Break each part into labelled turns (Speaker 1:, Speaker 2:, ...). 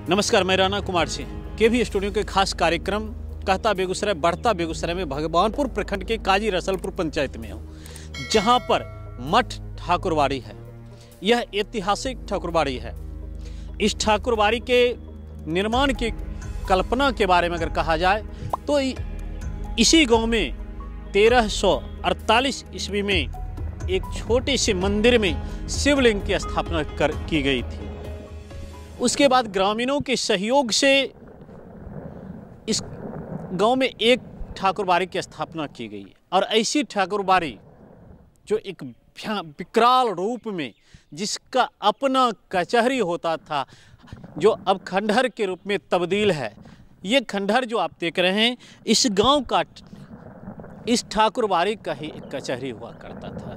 Speaker 1: नमस्कार, मैं राणा कुमार सिंह केवी स्टूडियो के खास कार्यक्रम कहता बेगूसराय बढ़ता बेगूसराय में भगवानपुर प्रखंड के काजी रसलपुर पंचायत में हूँ, जहाँ पर मठ ठाकुरबाड़ी है। यह ऐतिहासिक ठाकुरबाड़ी है। इस ठाकुरबाड़ी के निर्माण की कल्पना के बारे में अगर कहा जाए तो इसी गांव में 1348 ईस्वी में एक छोटे से मंदिर में शिवलिंग की स्थापना की गई थी। उसके बाद ग्रामीणों के सहयोग से इस गांव में एक ठाकुरबाड़ी की स्थापना की गई और ऐसी ठाकुरबाड़ी जो एक विकराल रूप में जिसका अपना कचहरी होता था, जो अब खंडहर के रूप में तब्दील है। ये खंडहर जो आप देख रहे हैं, इस गांव का, इस ठाकुरबाड़ी का ही एक कचहरी हुआ करता था।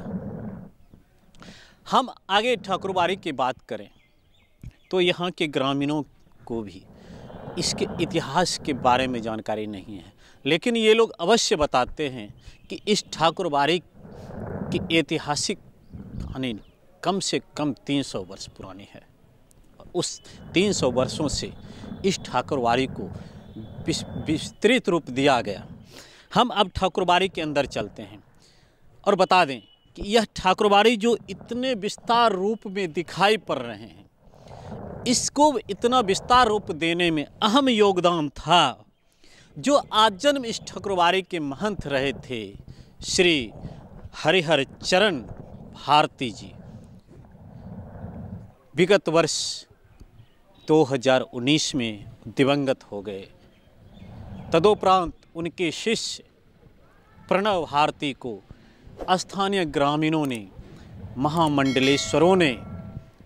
Speaker 1: हम आगे ठाकुरबाड़ी की बात करें तो यहाँ के ग्रामीणों को भी इसके इतिहास के बारे में जानकारी नहीं है, लेकिन ये लोग अवश्य बताते हैं कि इस ठाकुरबाड़ी की ऐतिहासिक कहानी कम से कम 300 वर्ष पुरानी है। उस 300 वर्षों से इस ठाकुरबाड़ी को विस्तृत रूप दिया गया। हम अब ठाकुरबाड़ी के अंदर चलते हैं और बता दें कि यह ठाकुरबाड़ी जो इतने विस्तार रूप में दिखाई पड़ रहे हैं, इसको इतना विस्तार रूप देने में अहम योगदान था जो आजन्म इस ठाकुरबाड़ी के महंत रहे थे, श्री हरिहर चरण भारती जी। विगत वर्ष 2019 में दिवंगत हो गए। तदोपरांत उनके शिष्य प्रणव भारती को स्थानीय ग्रामीणों ने, महामंडलेश्वरों ने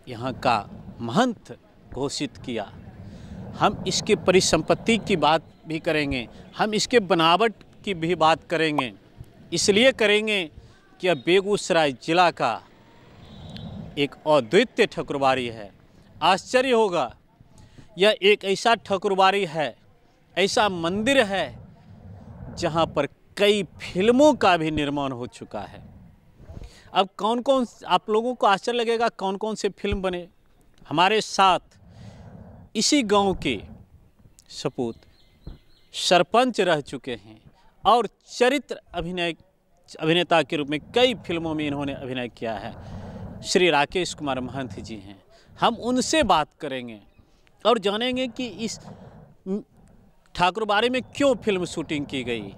Speaker 1: यहाँ का महंत घोषित किया। हम इसके परिसंपत्ति की बात भी करेंगे, हम इसके बनावट की भी बात करेंगे। इसलिए करेंगे कि अब बेगूसराय जिला का एक अद्वितीय ठाकुरबाड़ी है। आश्चर्य होगा, यह एक ऐसा ठाकुरबाड़ी है, ऐसा मंदिर है जहाँ पर कई फिल्मों का भी निर्माण हो चुका है। अब कौन कौन, आप लोगों को आश्चर्य लगेगा कौन कौन से फिल्म बने। हमारे साथ इसी गांव के सपूत सरपंच रह चुके हैं और चरित्र अभिनेता के रूप में कई फिल्मों में इन्होंने अभिनय किया है। श्री राकेश कुमार महंत जी हैं। हम उनसे बात करेंगे और जानेंगे कि इस ठाकुरबाड़ी में क्यों फिल्म शूटिंग की गई,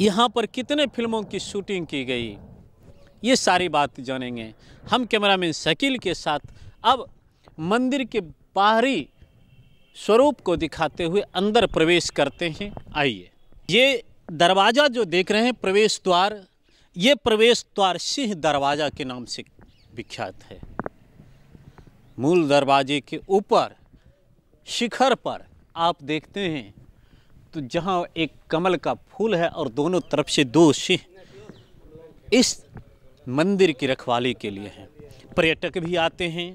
Speaker 1: यहाँ पर कितने फिल्मों की शूटिंग की गई, ये सारी बात जानेंगे। हम कैमरामैन शकील के साथ अब मंदिर के बाहरी स्वरूप को दिखाते हुए अंदर प्रवेश करते हैं। आइए, ये दरवाज़ा जो देख रहे हैं, प्रवेश द्वार, ये प्रवेश द्वार सिंह दरवाज़ा के नाम से विख्यात है। मूल दरवाजे के ऊपर शिखर पर आप देखते हैं तो जहाँ एक कमल का फूल है और दोनों तरफ से दो सिंह इस मंदिर की रखवाली के लिए हैं। पर्यटक भी आते हैं।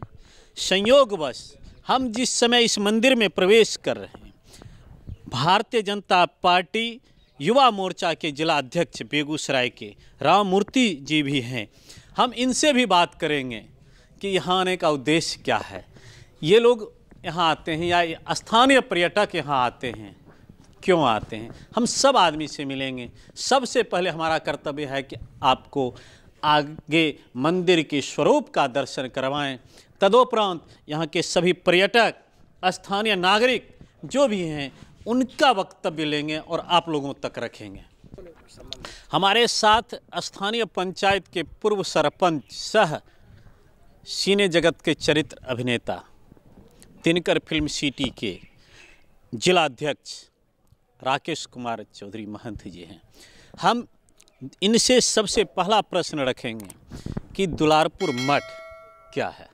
Speaker 1: संयोगवश हम जिस समय इस मंदिर में प्रवेश कर रहे हैं, भारतीय जनता पार्टी युवा मोर्चा के जिला अध्यक्ष बेगूसराय के राम मूर्ति जी भी हैं। हम इनसे भी बात करेंगे कि यहाँ आने का उद्देश्य क्या है, ये लोग यहाँ आते हैं या स्थानीय पर्यटक यहाँ आते हैं, क्यों आते हैं। हम सब आदमी से मिलेंगे। सबसे पहले हमारा कर्तव्य है कि आपको आगे मंदिर के स्वरूप का दर्शन करवाएं। तदोपरांत यहाँ के सभी पर्यटक, स्थानीय नागरिक जो भी हैं, उनका वक्तव्य लेंगे और आप लोगों तक रखेंगे। हमारे साथ स्थानीय पंचायत के पूर्व सरपंच सह सिने जगत के चरित्र अभिनेता, दिनकर फिल्म सिटी के जिला अध्यक्ष राकेश कुमार चौधरी महंत जी हैं। हम इनसे सबसे पहला प्रश्न रखेंगे कि दुलारपुर मठ क्या है।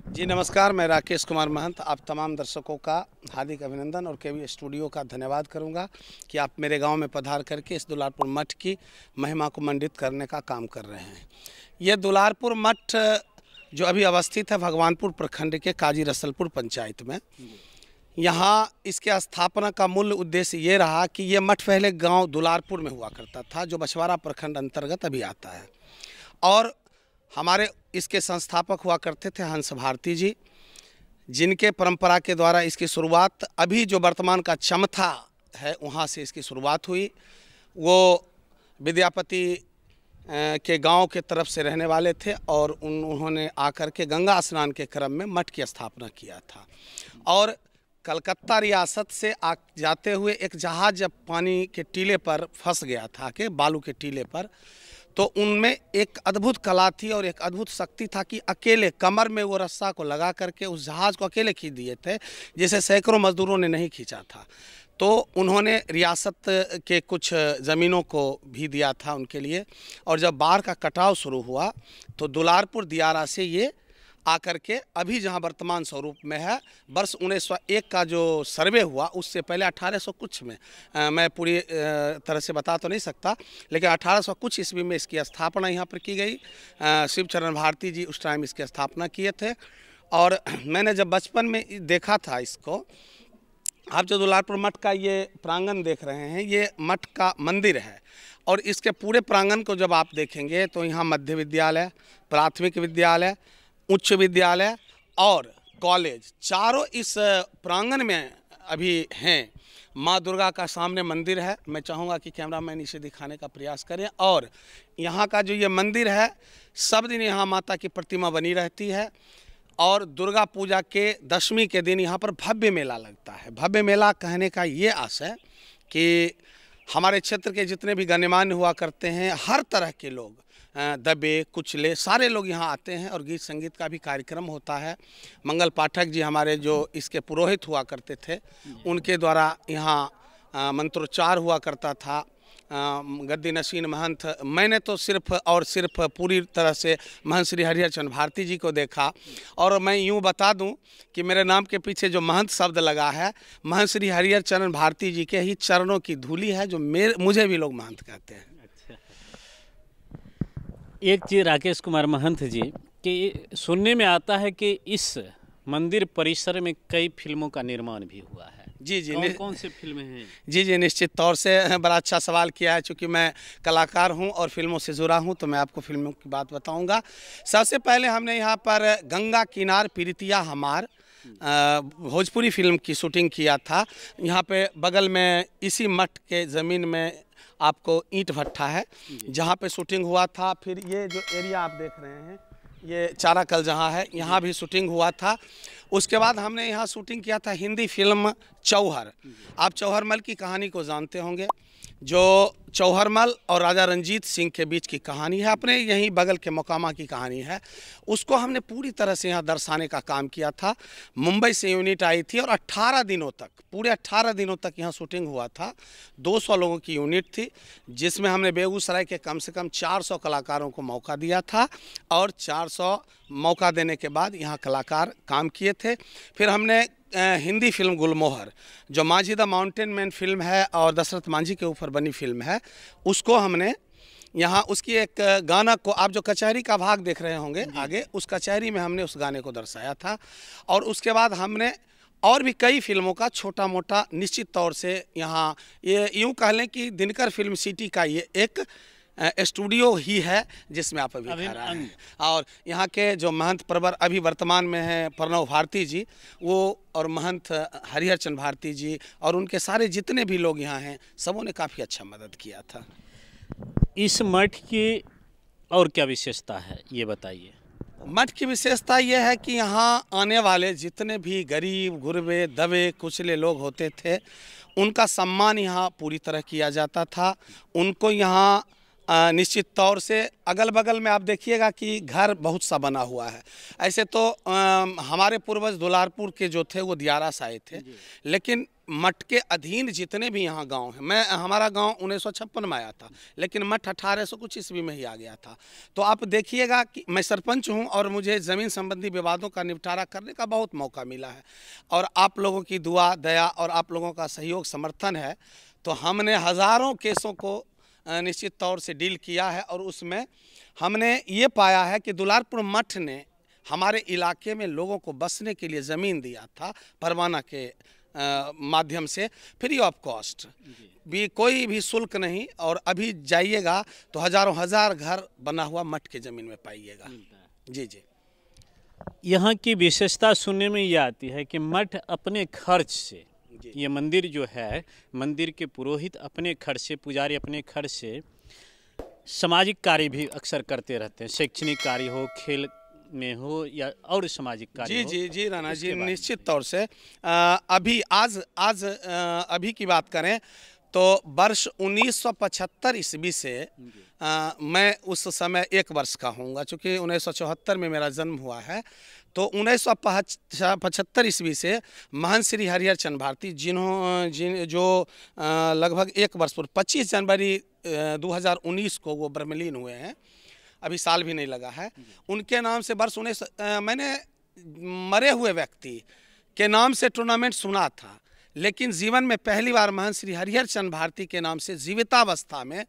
Speaker 2: जी नमस्कार, मैं राकेश कुमार महंत आप तमाम दर्शकों का हार्दिक अभिनंदन और केवी स्टूडियो का धन्यवाद करूंगा कि आप मेरे गांव में पधार करके इस दुलारपुर मठ की महिमा को मंडित करने का काम कर रहे हैं। यह दुलारपुर मठ जो अभी अवस्थित है भगवानपुर प्रखंड के काजी रसलपुर पंचायत में, यहाँ इसके स्थापना का मूल उद्देश्य ये रहा कि ये मठ पहले गांव दुलारपुर में हुआ करता था, जो बछवाड़ा प्रखंड अंतर्गत अभी आता है। और हमारे इसके संस्थापक हुआ करते थे हंस भारती जी, जिनके परंपरा के द्वारा इसकी शुरुआत अभी जो वर्तमान का चमथा है वहाँ से इसकी शुरुआत हुई। वो विद्यापति के गांव के तरफ से रहने वाले थे और उन्होंने आकर के गंगा स्नान के क्रम में मठ की स्थापना किया था। और कलकत्ता रियासत से जाते हुए एक जहाज़ जब पानी के टीले पर फंस गया था, के बालू के टीले पर, तो उनमें एक अद्भुत कला थी और एक अद्भुत शक्ति था कि अकेले कमर में वो रस्सा को लगा करके उस जहाज़ को अकेले खींच दिए थे, जिसे सैकड़ों मजदूरों ने नहीं खींचा था। तो उन्होंने रियासत के कुछ ज़मीनों को भी दिया था उनके लिए। और जब बाढ़ का कटाव शुरू हुआ तो दुलारपुर दियारा से ये आकर के अभी जहां वर्तमान स्वरूप में है, वर्ष 1901 का जो सर्वे हुआ उससे पहले 1800 कुछ में, मैं पूरी तरह से बता तो नहीं सकता, लेकिन 1800 कुछ ईस्वी में इसकी स्थापना यहाँ पर की गई। शिवचरण भारती जी उस टाइम इसकी स्थापना किए थे। और मैंने जब बचपन में देखा था इसको, आप जो दुलारपुर मठ का ये प्रांगण देख रहे हैं, ये मठ का मंदिर है। और इसके पूरे प्रांगण को जब आप देखेंगे तो यहाँ मध्य विद्यालय, प्राथमिक विद्यालय, उच्च विद्यालय और कॉलेज चारों इस प्रांगण में अभी हैं। माँ दुर्गा का सामने मंदिर है, मैं चाहूँगा कि कैमरामैन इसे दिखाने का प्रयास करें। और यहाँ का जो ये मंदिर है, सब दिन यहाँ माता की प्रतिमा बनी रहती है। और दुर्गा पूजा के दशमी के दिन यहाँ पर भव्य मेला लगता है। भव्य मेला कहने का ये आशय कि हमारे क्षेत्र के जितने भी गण्यमान्य हुआ करते हैं, हर तरह के लोग, दबे कुचले सारे लोग यहाँ आते हैं और गीत संगीत का भी कार्यक्रम होता है। मंगल पाठक जी हमारे जो इसके पुरोहित हुआ करते थे, उनके द्वारा यहाँ मंत्रोच्चार हुआ करता था। गद्दी नशीन महंत, मैंने तो सिर्फ और सिर्फ पूरी तरह से महंत श्री हरिहर चंद्र भारती जी को देखा। और मैं यूँ बता दूं कि मेरे नाम के पीछे जो महंत शब्द लगा है, महंत श्री हरिहर चंद्र भारती जी के ही चरणों की धूली है, जो मुझे भी लोग महंत कहते हैं।
Speaker 1: अच्छा, एक चीज़ राकेश कुमार महंत जी, कि सुनने में आता है कि इस मंदिर परिसर में कई फिल्मों का निर्माण भी हुआ है।
Speaker 2: जी जी,
Speaker 1: कौन सी फिल्में हैं?
Speaker 2: जी जी, निश्चित तौर से बड़ा अच्छा सवाल किया है। चूँकि मैं कलाकार हूं और फिल्मों से जुड़ा हूं, तो मैं आपको फिल्मों की बात बताऊंगा। सबसे पहले हमने यहाँ पर गंगा किनार प्रीतिया हमार भोजपुरी फिल्म की शूटिंग किया था। यहाँ पे बगल में इसी मठ के ज़मीन में आपको ईंट भट्ठा है, जहाँ पे शूटिंग हुआ था। फिर ये जो एरिया आप देख रहे हैं, ये चारा कल जहाँ है, यहाँ भी शूटिंग हुआ था। उसके बाद हमने यहाँ शूटिंग किया था हिंदी फिल्म चौहर। आप चौहरमल की कहानी को जानते होंगे, जो चौहरमल और राजा रंजीत सिंह के बीच की कहानी है, अपने यहीं बगल के मोकामा की कहानी है। उसको हमने पूरी तरह से यहाँ दर्शाने का काम किया था। मुंबई से यूनिट आई थी और 18 दिनों तक, पूरे 18 दिनों तक यहाँ शूटिंग हुआ था। 200 लोगों की यूनिट थी, जिसमें हमने बेगूसराय के कम से कम 400 कलाकारों को मौका दिया था। और 400 मौका देने के बाद यहाँ कलाकार काम किए थे। फिर हमने हिंदी फिल्म गुलमोहर, जो माझी द माउंटेन मैन फिल्म है और दशरथ मांझी के ऊपर बनी फिल्म है, उसको हमने यहाँ, उसकी एक गाना को, आप जो कचहरी का भाग देख रहे होंगे आगे, उस कचहरी में हमने उस गाने को दर्शाया था। और उसके बाद हमने और भी कई फिल्मों का छोटा मोटा, निश्चित तौर से यहाँ ये यूँ कह लें कि दिनकर फिल्म सिटी का ये एक स्टूडियो ही है जिसमें आप अभी खा रहे हैं। और यहाँ के जो महंत प्रवर अभी वर्तमान में हैं प्रणव भारती जी, वो और महंत हरिहर चंद्र भारती जी और उनके सारे जितने भी लोग यहाँ हैं, सबों ने काफ़ी अच्छा मदद किया था।
Speaker 1: इस मठ की और क्या विशेषता है, ये बताइए।
Speaker 2: मठ की विशेषता यह है कि यहाँ आने वाले जितने भी गरीब गुरबे दबे कुचले लोग होते थे, उनका सम्मान यहाँ पूरी तरह किया जाता था। उनको यहाँ निश्चित तौर से अगल बगल में आप देखिएगा कि घर बहुत सा बना हुआ है। ऐसे तो हमारे पूर्वज दुलारपुर के जो थे वो दियारा से आए थे, लेकिन मठ के अधीन जितने भी यहाँ गांव हैं, हमारा गांव 1956 में आया था, लेकिन मठ 1800 कुछ ईस्वी में ही आ गया था। तो आप देखिएगा कि मैं सरपंच हूँ और मुझे ज़मीन संबंधी विवादों का निपटारा करने का बहुत मौका मिला है। और आप लोगों की दुआ दया और आप लोगों का सहयोग समर्थन है, तो हमने हज़ारों केसों को निश्चित तौर से डील किया है। और उसमें हमने ये पाया है कि दुलारपुर मठ ने हमारे इलाके में लोगों को बसने के लिए ज़मीन दिया था, परवाना के माध्यम से, फ्री ऑफ कॉस्ट, भी कोई भी शुल्क नहीं। और अभी जाइएगा तो हज़ारों हज़ार घर बना हुआ मठ के ज़मीन में पाइएगा। जी जी।
Speaker 1: यहाँ की विशेषता सुनने में ये आती है कि मठ अपने खर्च से, ये मंदिर जो है, मंदिर के पुरोहित अपने खर्च से, पुजारी अपने खर्च से सामाजिक कार्य भी अक्सर करते रहते हैं। शैक्षणिक कार्य हो, खेल में हो या और सामाजिक कार्य हो।
Speaker 2: जी राणा जी, निश्चित तौर से अभी अभी की बात करें तो वर्ष 1975 ईस्वी से मैं उस समय 1 वर्ष का होऊंगा, चूँकि 1974 में मेरा जन्म हुआ है। तो 1975 ईस्वी से महंत श्री हरिहर चंद भारती जो लगभग 1 वर्ष पूर्व 25 जनवरी 2019 को वो ब्रह्मलीन हुए हैं, अभी साल भी नहीं लगा है। उनके नाम से वर्ष 19 मैंने मरे हुए व्यक्ति के नाम से टूर्नामेंट सुना था, लेकिन जीवन में पहली बार महंत श्री हरिहर चंद भारती के नाम से जीवितावस्था में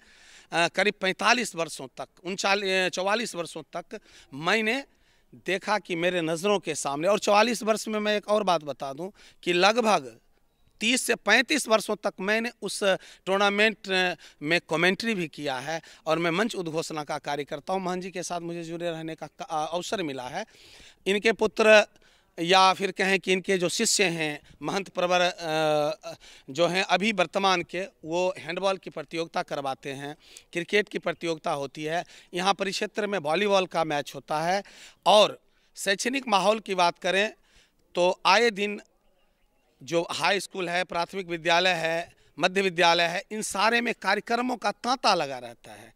Speaker 2: करीब 45 वर्षों तक 44 वर्षों तक मैंने देखा कि मेरे नज़रों के सामने। और 44 वर्ष में मैं एक और बात बता दूं कि लगभग 30 से 35 वर्षों तक मैंने उस टूर्नामेंट में कमेंट्री भी किया है और मैं मंच उद्घोषणा का कार्य करता हूँ। महंत जी के साथ मुझे जुड़े रहने का अवसर मिला है। इनके पुत्र या फिर कहें कि इनके जो शिष्य हैं महंत प्रवर जो हैं अभी वर्तमान के, वो हैंडबॉल की प्रतियोगिता करवाते हैं, क्रिकेट की प्रतियोगिता होती है, यहाँ परिक्षेत्र में वॉलीबॉल का मैच होता है। और शैक्षणिक माहौल की बात करें तो आए दिन जो हाई स्कूल है, प्राथमिक विद्यालय है, मध्य विद्यालय है, इन सारे में कार्यक्रमों का तांता लगा रहता है।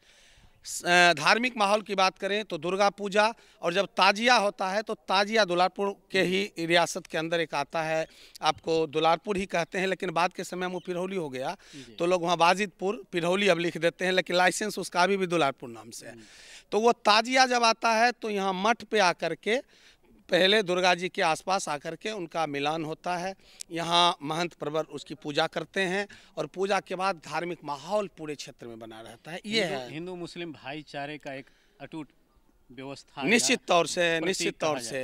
Speaker 2: धार्मिक माहौल की बात करें तो दुर्गा पूजा, और जब ताजिया होता है तो ताजिया दुलारपुर के ही रियासत के अंदर एक आता है, आपको दुलारपुर ही कहते हैं, लेकिन बाद के समय में वो पिरौली हो गया तो लोग वहाँ वाजिदपुर पिरौली अब लिख देते हैं, लेकिन लाइसेंस उसका अभी भी दुलारपुर नाम से है। तो वो ताजिया जब आता है तो यहाँ मठ पे आकर के पहले दुर्गा जी के आसपास आकर के उनका मिलान होता है। यहाँ महंत प्रवर उसकी पूजा करते हैं और पूजा के बाद धार्मिक माहौल पूरे क्षेत्र में बना रहता है। ये है
Speaker 1: हिंदू मुस्लिम भाईचारे का एक अटूट व्यवस्था।
Speaker 2: निश्चित तौर से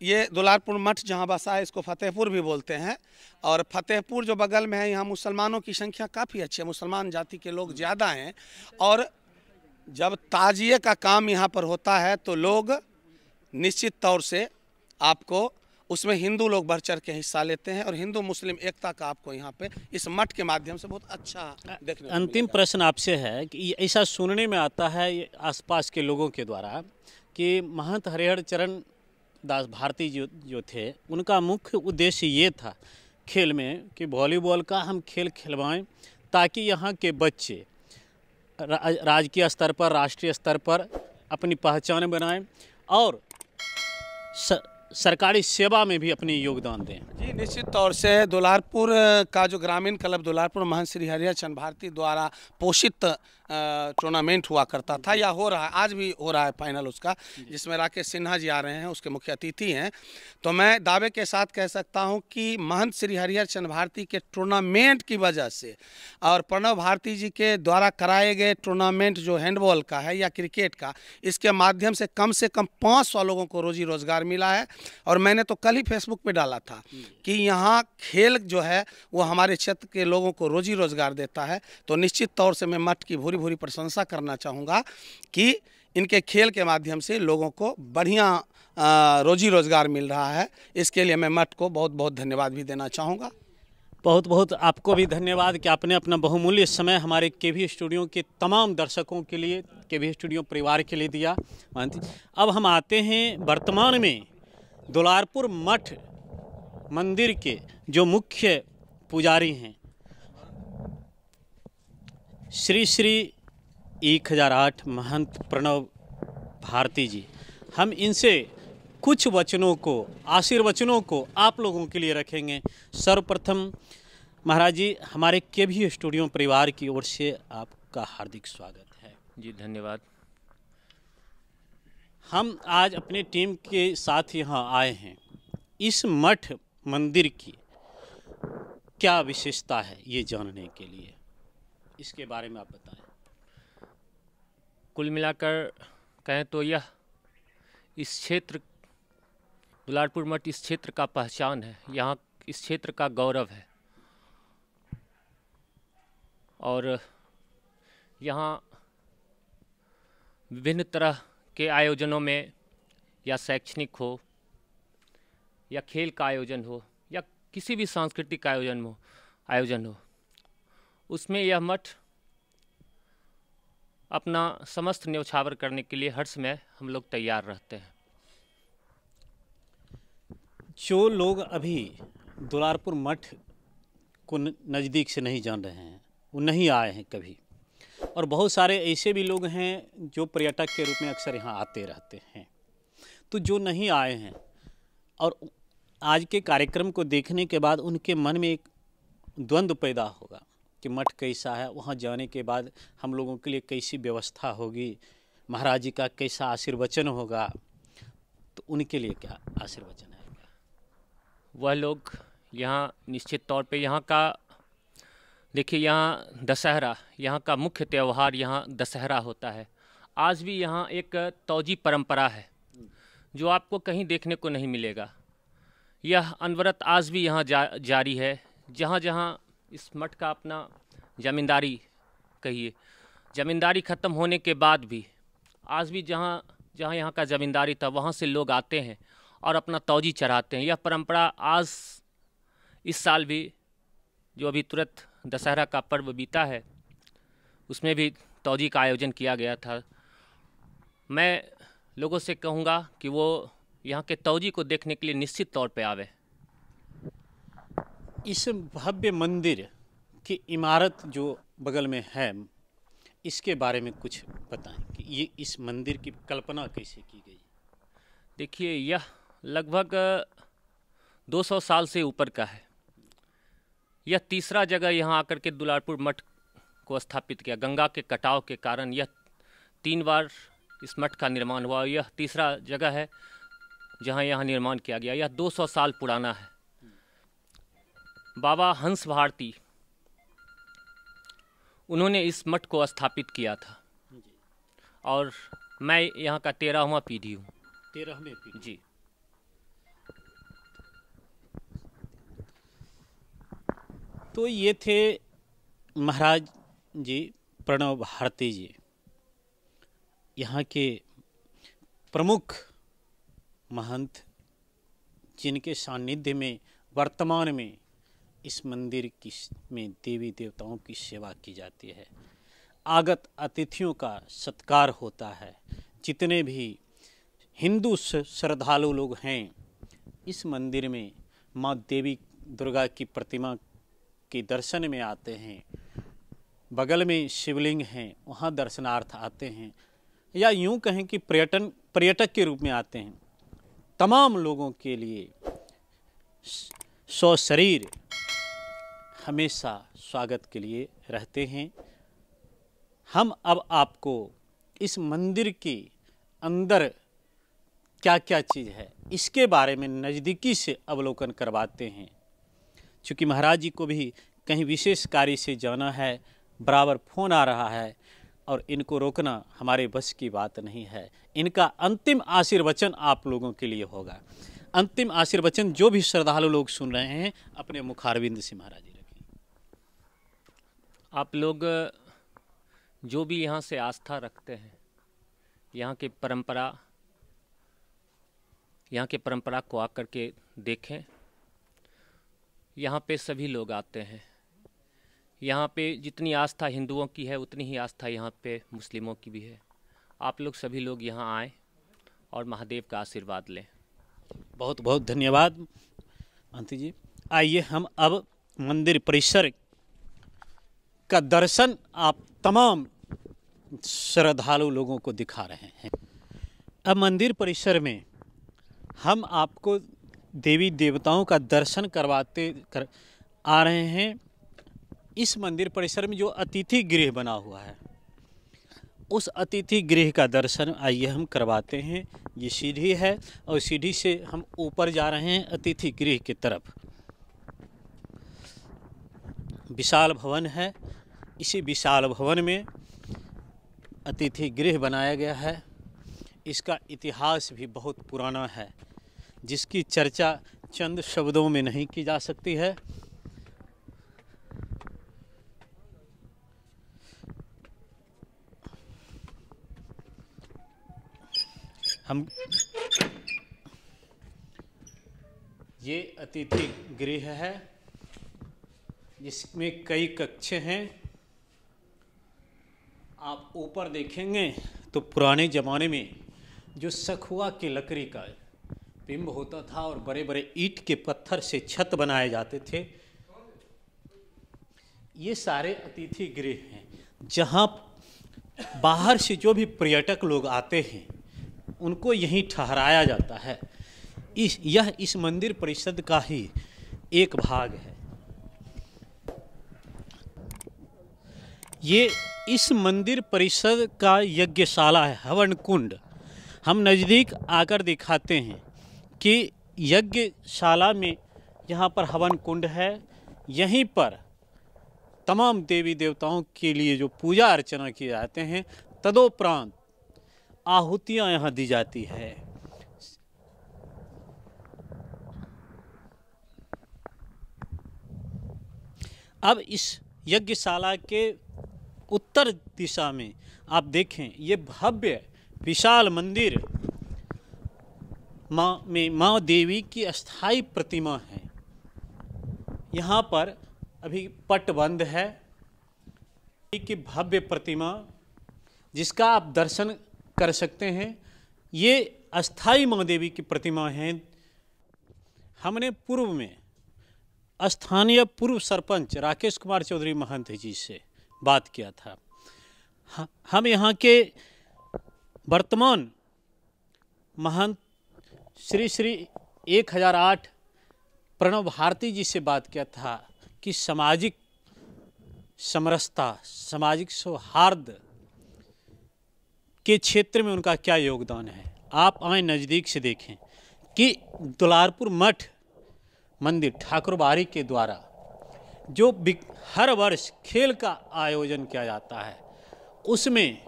Speaker 2: ये दुलारपुर मठ जहाँ बसा है इसको फतेहपुर भी बोलते हैं, और फतेहपुर जो बगल में है, यहाँ मुसलमानों की संख्या काफ़ी अच्छी है, मुसलमान जाति के लोग ज़्यादा हैं। और जब ताजिए का काम यहाँ पर होता है तो लोग निश्चित तौर से आपको उसमें हिंदू लोग बढ़ चढ़ के हिस्सा लेते हैं और हिंदू मुस्लिम एकता का आपको यहाँ पे इस मठ के माध्यम से बहुत अच्छा देखने को
Speaker 1: अंतिम प्रश्न आपसे है कि ऐसा सुनने में आता है आसपास के लोगों के द्वारा कि महंत हरिहर चरण दास भारती जो थे, उनका मुख्य उद्देश्य ये था खेल में कि वॉलीबॉल का हम खेल खिलवाएं ताकि यहाँ के बच्चे राजकीय स्तर पर, राष्ट्रीय स्तर पर अपनी पहचान बनाएं और सरकारी सेवा में भी अपनी योगदान दें।
Speaker 2: जी निश्चित तौर से दुलारपुर का जो ग्रामीण क्लब दुलारपुर महंत श्री हरिहर चंद भारती द्वारा पोषित टूर्नामेंट हुआ करता था, या हो रहा है, आज भी हो रहा है फाइनल उसका, जिसमें राकेश सिन्हा जी आ रहे हैं, उसके मुख्य अतिथि हैं। तो मैं दावे के साथ कह सकता हूं कि महंत श्री हरिहर चंद भारती के टूर्नामेंट की वजह से और प्रणव भारती जी के द्वारा कराए गए टूर्नामेंट जो हैंडबॉल का है या क्रिकेट का, इसके माध्यम से कम 500 लोगों को रोजी रोजगार मिला है। और मैंने तो कल ही फेसबुक पे डाला था कि यहाँ खेल जो है वो हमारे क्षेत्र के लोगों को रोजी रोजगार देता है। तो निश्चित तौर से मैं मठ की भूरी भूरी प्रशंसा करना चाहूँगा कि इनके खेल के माध्यम से लोगों को बढ़िया रोजी रोजगार मिल रहा है। इसके लिए मैं मठ को बहुत बहुत धन्यवाद भी देना चाहूँगा।
Speaker 1: बहुत बहुत आपको भी धन्यवाद कि आपने अपना बहुमूल्य समय हमारे केवी स्टूडियो के तमाम दर्शकों के लिए, केवी स्टूडियो परिवार के लिए दिया। अब हम आते हैं वर्तमान में दुलारपुर मठ मंदिर के जो मुख्य पुजारी हैं श्री श्री 1008 महंत प्रणव भारती जी। हम इनसे कुछ वचनों को, आशीर्वचनों को आप लोगों के लिए रखेंगे। सर्वप्रथम महाराज जी, हमारे केवी स्टूडियो परिवार की ओर से आपका हार्दिक स्वागत है।
Speaker 3: जी धन्यवाद।
Speaker 1: हम आज अपने टीम के साथ यहाँ आए हैं। इस मठ मंदिर की क्या विशेषता है ये जानने के लिए, इसके बारे में आप बताएं।
Speaker 3: कुल मिलाकर कहें तो यह इस क्षेत्र दुलारपुर मठ इस क्षेत्र का पहचान है, यहाँ इस क्षेत्र का गौरव है। और यहाँ विभिन्न तरह के आयोजनों में, या शैक्षणिक हो या खेल का आयोजन हो या किसी भी सांस्कृतिक आयोजन हो, उसमें यह मठ अपना समस्त न्यौछावर करने के लिए हर समय हम लोग तैयार रहते हैं।
Speaker 1: जो लोग अभी दुलारपुर मठ को नज़दीक से नहीं जान रहे हैं, वो नहीं आए हैं कभी, और बहुत सारे ऐसे भी लोग हैं जो पर्यटक के रूप में अक्सर यहाँ आते रहते हैं, तो जो नहीं आए हैं और आज के कार्यक्रम को देखने के बाद उनके मन में एक द्वंद्व पैदा होगा कि मठ कैसा है, वहाँ जाने के बाद हम लोगों के लिए कैसी व्यवस्था होगी, महाराज जी का कैसा आशीर्वचन होगा, तो उनके लिए क्या आशीर्वचन है?
Speaker 3: वह लोग यहाँ निश्चित तौर पे यहाँ का देखिए, यहाँ दशहरा, यहाँ का मुख्य त्यौहार यहाँ दशहरा होता है। आज भी यहाँ एक तौजी परंपरा है जो आपको कहीं देखने को नहीं मिलेगा। यह अनवरत आज भी यहाँ जारी है। जहाँ जहाँ इस मठ का अपना ज़मींदारी ख़त्म होने के बाद भी आज भी जहाँ जहाँ यहाँ का ज़मींदारी था वहाँ से लोग आते हैं और अपना तौजी चढ़ाते हैं। यह परंपरा आज इस साल भी, जो अभी तुरंत दशहरा का पर्व बीता है, उसमें भी तौजी का आयोजन किया गया था। मैं लोगों से कहूँगा कि वो यहाँ के तौजी को देखने के लिए निश्चित तौर पे आवे।
Speaker 1: इस भव्य मंदिर की इमारत जो बगल में है, इसके बारे में कुछ बताएं कि ये इस मंदिर की कल्पना कैसे की गई?
Speaker 3: देखिए, यह लगभग 200 साल से ऊपर का है। यह तीसरा जगह यहाँ आकर के दुलारपुर मठ को स्थापित किया। गंगा के कटाव के कारण यह 3 बार इस मठ का निर्माण हुआ। यह तीसरा जगह है जहाँ यहाँ निर्माण किया गया। यह 200 साल पुराना है। बाबा हंस भारती, उन्होंने इस मठ को स्थापित किया था और मैं यहाँ का 13वां पीढ़ी हूँ।
Speaker 1: 13वें पीढ़ी
Speaker 3: जी।
Speaker 1: तो ये थे महाराज जी प्रणव भारती जी, यहाँ के प्रमुख महंत, जिनके सानिध्य में वर्तमान में इस मंदिर की में देवी देवताओं की सेवा की जाती है। आगत अतिथियों का सत्कार होता है। जितने भी हिंदू श्रद्धालु लोग हैं इस मंदिर में माँ देवी दुर्गा की प्रतिमा के दर्शन में आते हैं। बगल में शिवलिंग हैं, वहाँ दर्शनार्थ आते हैं, या यूँ कहें कि पर्यटक के रूप में आते हैं। तमाम लोगों के लिए सशरीर हमेशा स्वागत के लिए रहते हैं। हम अब आपको इस मंदिर के अंदर क्या क्या चीज़ है इसके बारे में नज़दीकी से अवलोकन करवाते हैं। चूँकि महाराज जी को भी कहीं विशेष कार्य से जाना है, बराबर फ़ोन आ रहा है और इनको रोकना हमारे बस की बात नहीं है। इनका अंतिम आशीर्वचन आप लोगों के लिए होगा। अंतिम आशीर्वचन जो भी श्रद्धालु लोग सुन रहे हैं अपने मुखारविंद से महाराज जी रखें।
Speaker 3: आप लोग जो भी यहाँ से आस्था रखते हैं, यहाँ के परंपरा को आकर के देखें। यहाँ पे सभी लोग आते हैं। यहाँ पे जितनी आस्था हिंदुओं की है उतनी ही आस्था यहाँ पे मुस्लिमों की भी है। आप लोग सभी लोग यहाँ आएँ और महादेव का आशीर्वाद लें।
Speaker 1: बहुत बहुत धन्यवाद महंत जी। आइए हम अब मंदिर परिसर का दर्शन आप तमाम श्रद्धालु लोगों को दिखा रहे हैं। अब मंदिर परिसर में हम आपको देवी देवताओं का दर्शन आ रहे हैं। इस मंदिर परिसर में जो अतिथि गृह बना हुआ है, उस अतिथि गृह का दर्शन आइए हम करवाते हैं। ये सीढ़ी है और सीढ़ी से हम ऊपर जा रहे हैं अतिथि गृह की तरफ। विशाल भवन है। इसी विशाल भवन में अतिथि गृह बनाया गया है। इसका इतिहास भी बहुत पुराना है, जिसकी चर्चा चंद शब्दों में नहीं की जा सकती है। ये अतिथि गृह है जिसमें कई कक्ष हैं। आप ऊपर देखेंगे तो पुराने ज़माने में जो सखुआ की लकड़ी का बिंब होता था और बड़े बड़े ईंट के पत्थर से छत बनाए जाते थे, ये सारे अतिथि गृह हैं जहाँ बाहर से जो भी पर्यटक लोग आते हैं उनको यहीं ठहराया जाता है। यह इस मंदिर परिषद का ही एक भाग है। ये इस मंदिर परिषद का यज्ञशाला है, हवन कुंड। हम नज़दीक आकर दिखाते हैं कि यज्ञशाला में यहाँ पर हवन कुंड है। यहीं पर तमाम देवी देवताओं के लिए जो पूजा अर्चना किए जाते हैं, तदोपरांत आहुतियाँ यहाँ दी जाती है। अब इस यज्ञशाला के उत्तर दिशा में आप देखें, ये भव्य विशाल मंदिर माँ देवी की अस्थाई प्रतिमा है। यहाँ पर अभी पट बंद है कि भव्य प्रतिमा जिसका आप दर्शन कर सकते हैं। ये अस्थाई माँ देवी की प्रतिमा है। हमने पूर्व में स्थानीय पूर्व सरपंच राकेश कुमार चौधरी महंत जी से बात किया था। हम यहाँ के वर्तमान महंत श्री 1008 प्रणव भारती जी से बात किया था कि सामाजिक समरसता, सामाजिक सौहार्द के क्षेत्र में उनका क्या योगदान है। आप आए नज़दीक से देखें कि दुलारपुर मठ मंदिर ठाकुरबाड़ी के द्वारा जो हर वर्ष खेल का आयोजन किया जाता है, उसमें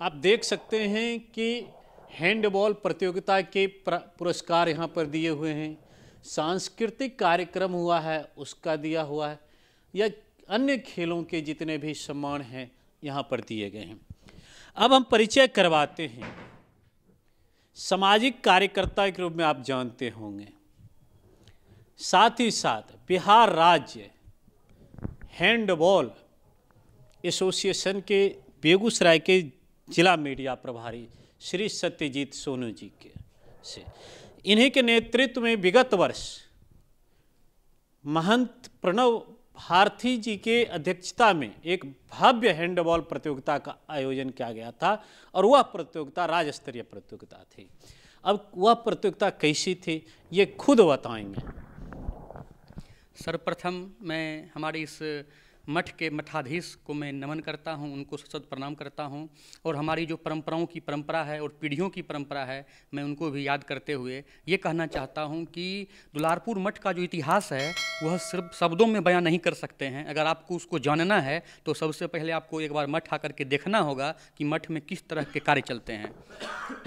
Speaker 1: आप देख सकते हैं कि हैंडबॉल प्रतियोगिता के पुरस्कार यहाँ पर दिए हुए हैं। सांस्कृतिक कार्यक्रम हुआ है उसका दिया हुआ है, या अन्य खेलों के जितने भी सम्मान हैं यहाँ पर दिए गए हैं। अब हम परिचय करवाते हैं। सामाजिक कार्यकर्ता के रूप में आप जानते होंगे, साथ ही साथ बिहार राज्य हैंडबॉल एसोसिएशन के बेगूसराय के जिला मीडिया प्रभारी श्री सत्यजीत सोनू जी के से इन्हीं के नेतृत्व में विगत वर्ष महंत प्रणव भारती जी के अध्यक्षता में एक भव्य हैंडबॉल प्रतियोगिता का आयोजन किया गया था और वह प्रतियोगिता राज्य स्तरीय प्रतियोगिता थी। अब वह प्रतियोगिता कैसी थी ये खुद बताएंगे।
Speaker 4: सर्वप्रथम मैं हमारे इस मठ के मठाधीश को मैं नमन करता हूं, उनको सशक्त प्रणाम करता हूं, और हमारी जो परंपराओं की परंपरा है और पीढ़ियों की परंपरा है, मैं उनको भी याद करते हुए ये कहना चाहता हूं कि दुलारपुर मठ का जो इतिहास है वह सिर्फ शब्दों में बयां नहीं कर सकते हैं। अगर आपको उसको जानना है तो सबसे पहले आपको एक बार मठ आकर के देखना होगा कि मठ में किस तरह के कार्य चलते हैं।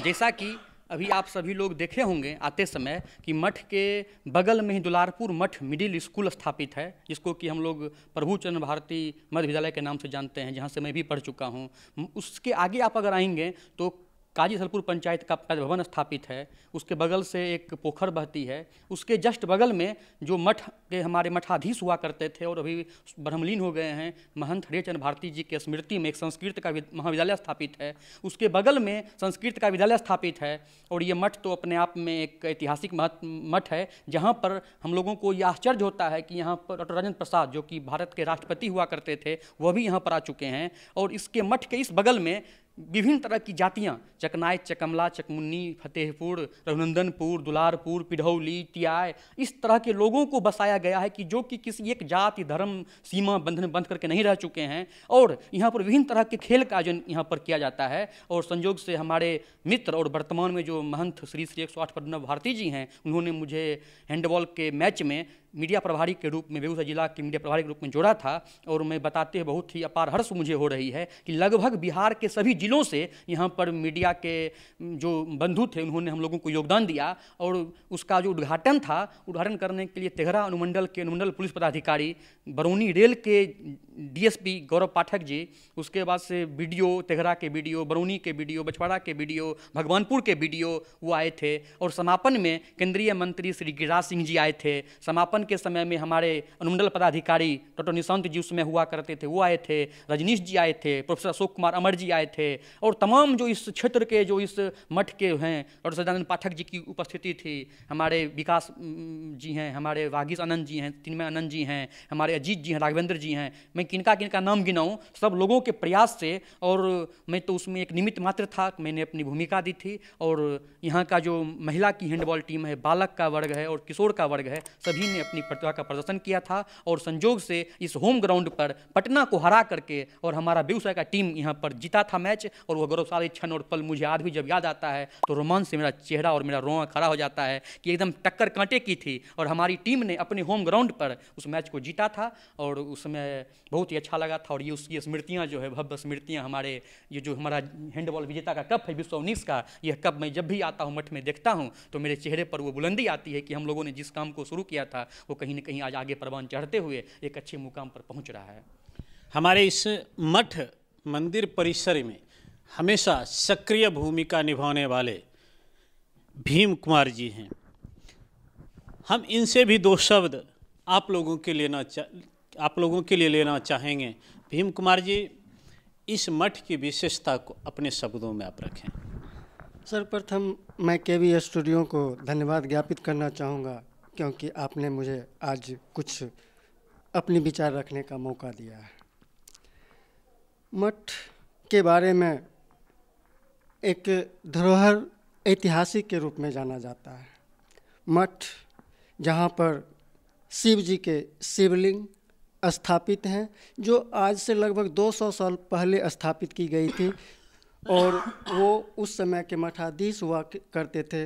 Speaker 4: जैसा कि अभी आप सभी लोग देखे होंगे आते समय कि मठ के बगल में ही दुलारपुर मठ मिडिल स्कूल स्थापित है, जिसको कि हम लोग प्रभुचंद्र भारती मध्य विद्यालय के नाम से जानते हैं, जहाँ से मैं भी पढ़ चुका हूँ। उसके आगे आप अगर आएंगे तो काजी सलपुर पंचायत का भवन स्थापित है, उसके बगल से एक पोखर बहती है, उसके जस्ट बगल में जो मठ के हमारे मठाधीश हुआ करते थे और अभी ब्रह्मलीन हो गए हैं, महंत हरिचंद्र भारती जी के स्मृति में एक संस्कृत का महाविद्यालय स्थापित है, उसके बगल में संस्कृत का विद्यालय स्थापित है। और ये मठ तो अपने आप में एक ऐतिहासिक मठ है, जहाँ पर हम लोगों को ये आश्चर्य होता है कि यहाँ पर डॉक्टर राजेंद्र प्रसाद जो कि भारत के राष्ट्रपति हुआ करते थे वह भी यहाँ पर आ चुके हैं। और इसके मठ के इस बगल में विभिन्न तरह की जातियाँ, चकनाय, चकमला, चकमुन्नी, फतेहपुर, रघुनंदनपुर, दुलारपुर, पिढ़ौली, टियाय, इस तरह के लोगों को बसाया गया है कि जो कि किसी एक जाति धर्म सीमा बंधन बंध करके नहीं रह चुके हैं। और यहाँ पर विभिन्न तरह के खेल का आयोजन यहाँ पर किया जाता है। और संयोग से हमारे मित्र और वर्तमान में जो महंत श्री 108 प्रणव भारती जी हैं, उन्होंने मुझे हैंडबॉल के मैच में मीडिया प्रभारी के रूप में, बेगूसराय जिला के मीडिया प्रभारी के रूप में जोड़ा था। और मैं बताते हुए बहुत ही अपार हर्ष मुझे हो रही है कि लगभग बिहार के सभी जिलों से यहाँ पर मीडिया के जो बंधु थे उन्होंने हम लोगों को योगदान दिया। और उसका जो उद्घाटन था, उद्घाटन करने के लिए तेघरा अनुमंडल के अनुमंडल पुलिस पदाधिकारी, बरौनी रेल के डीएसपी गौरव पाठक जी, उसके बाद से बीडीओ तेघरा के बीडीओ, बरौनी के बीडीओ, बछवाड़ा के बीडीओ, भगवानपुर के बीडीओ वो आए थे। और समापन में केंद्रीय मंत्री श्री गिरिराज सिंह जी आए थे। समापन के समय में हमारे अनुमंडल पदाधिकारी डॉक्टर निशांत जी उसमें हुआ करते थे, वो आए थे। रजनीश जी आए थे, प्रोफेसर अशोक कुमार अमर जी आए थे। और तमाम जो इस क्षेत्र के, जो इस मठ के हैं, डॉक्टर सदानंद पाठक जी की उपस्थिति थी। हमारे विकास जी हैं, हमारे वागीश आनंद जी हैं, तिन्मय आनंद जी हैं, हमारे अजीत जी हैं, राघवेंद्र जी हैं। मैं किनका किनका नाम गिनाऊं, सब लोगों के प्रयास से। और मैं तो उसमें एक निमित्त मात्र था, मैंने अपनी भूमिका दी थी। और यहाँ का जो महिला की हैंडबॉल टीम है, बालक का वर्ग है और किशोर का वर्ग है, सभी ने अपनी प्रतिभा का प्रदर्शन किया था। और संजोग से इस होम ग्राउंड पर पटना को हरा करके और हमारा बेगूसराय का टीम यहाँ पर जीता था मैच। और वो गौरवशाली क्षण और पल मुझे आज भी जब याद आता है तो रोमांच से मेरा चेहरा और मेरा रोआ खड़ा हो जाता है कि एकदम टक्कर कांटे की थी। और हमारी टीम ने अपने होम ग्राउंड पर उस मैच को जीता था और उसमें बहुत ही अच्छा लगा था। और ये उसकी स्मृतियाँ जो है, भव्य स्मृतियाँ, हमारे ये जो हमारा हैंडबॉल विजेता का कप है विश्व 19 का, यह कप मैं जब भी आता हूँ मठ में देखता हूँ तो मेरे चेहरे पर वो बुलंदी आती है कि हम लोगों ने जिस काम को शुरू किया था वो कहीं न कहीं आज आगे परवान चढ़ते हुए एक अच्छे मुकाम पर पहुँच रहा है।
Speaker 1: हमारे इस मठ मंदिर परिसर में हमेशा सक्रिय भूमिका निभाने वाले भीम कुमार जी हैं। हम इनसे भी दो शब्द आप लोगों के लिए लेना चाहेंगे। भीम कुमार जी, इस मठ की विशेषता को अपने शब्दों में आप रखें।
Speaker 5: सर्वप्रथम मैं केवी स्टूडियो को धन्यवाद ज्ञापित करना चाहूँगा, क्योंकि आपने मुझे आज कुछ अपनी विचार रखने का मौका दिया है। मठ के बारे में एक धरोहर ऐतिहासिक के रूप में जाना जाता है। मठ जहाँ पर शिव जी के शिवलिंग स्थापित हैं, जो आज से लगभग 200 साल पहले स्थापित की गई थी। और वो उस समय के मठाधीश हुआ करते थे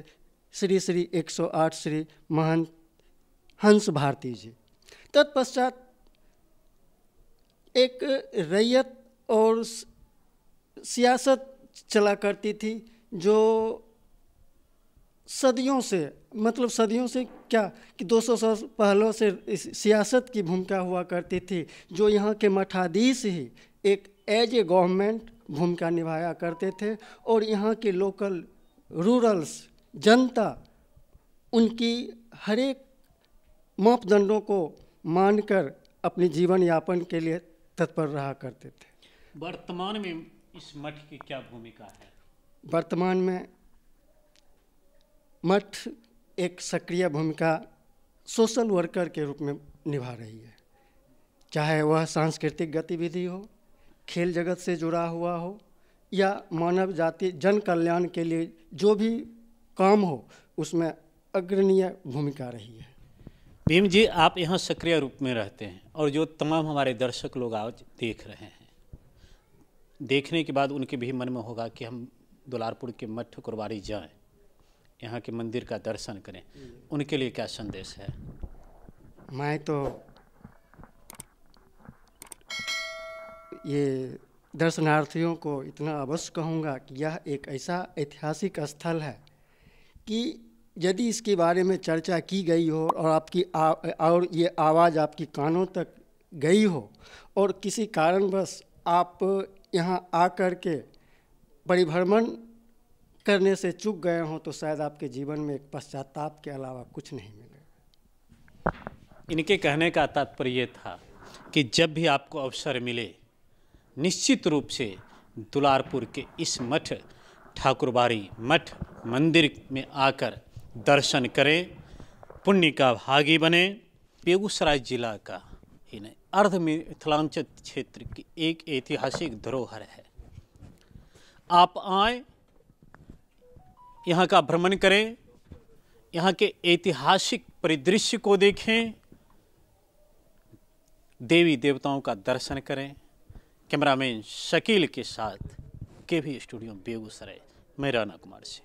Speaker 5: श्री श्री 108 श्री महंत हंस भारती जी। तत्पश्चात एक रैयत और सियासत चला करती थी, जो सदियों से, मतलब सदियों से क्या कि 200 साल पहले से सियासत की भूमिका हुआ करती थी, जो यहाँ के मठाधीश ही एक एज ए गवर्नमेंट भूमिका निभाया करते थे। और यहाँ के लोकल रूरल्स जनता उनकी हर एक मापदंडों को मानकर अपनी जीवन यापन के लिए तत्पर रहा करते थे।
Speaker 1: वर्तमान में इस मठ की क्या भूमिका है?
Speaker 5: वर्तमान में मठ एक सक्रिय भूमिका सोशल वर्कर के रूप में निभा रही है, चाहे वह सांस्कृतिक गतिविधि हो, खेल जगत से जुड़ा हुआ हो, या मानव जाति जन कल्याण के लिए जो भी काम हो उसमें अग्रणीय भूमिका रही है।
Speaker 1: भीम जी, आप यहाँ सक्रिय रूप में रहते हैं और जो तमाम हमारे दर्शक लोग आज देख रहे हैं, देखने के बाद उनके भी मन में होगा कि हम दुलारपुर के मठ कुरबारी जाएं, यहाँ के मंदिर का दर्शन करें, उनके लिए क्या संदेश है?
Speaker 5: मैं तो ये दर्शनार्थियों को इतना अवश्य कहूँगा कि यह एक ऐसा ऐतिहासिक स्थल है कि यदि इसके बारे में चर्चा की गई हो और और ये आवाज़ आपकी कानों तक गई हो और किसी कारणवश आप यहाँ आकर के परिभ्रमण करने से चूक गए हों, तो शायद आपके जीवन में एक पश्चाताप के अलावा कुछ नहीं मिलेगा।
Speaker 1: इनके कहने का तात्पर्य ये था कि जब भी आपको अवसर मिले, निश्चित रूप से दुलारपुर के इस मठ ठाकुरबाड़ी मठ मंदिर में आकर दर्शन करें, पुण्य का भागी बने। बेगूसराय जिला का ही नहीं, अर्ध मिथिलांचल क्षेत्र की एक ऐतिहासिक धरोहर है। आप आए, यहाँ का भ्रमण करें, यहाँ के ऐतिहासिक परिदृश्य को देखें, देवी देवताओं का दर्शन करें। कैमरामैन शकील के साथ केवी स्टूडियो बेगूसराय, मैं राणा कुमार से।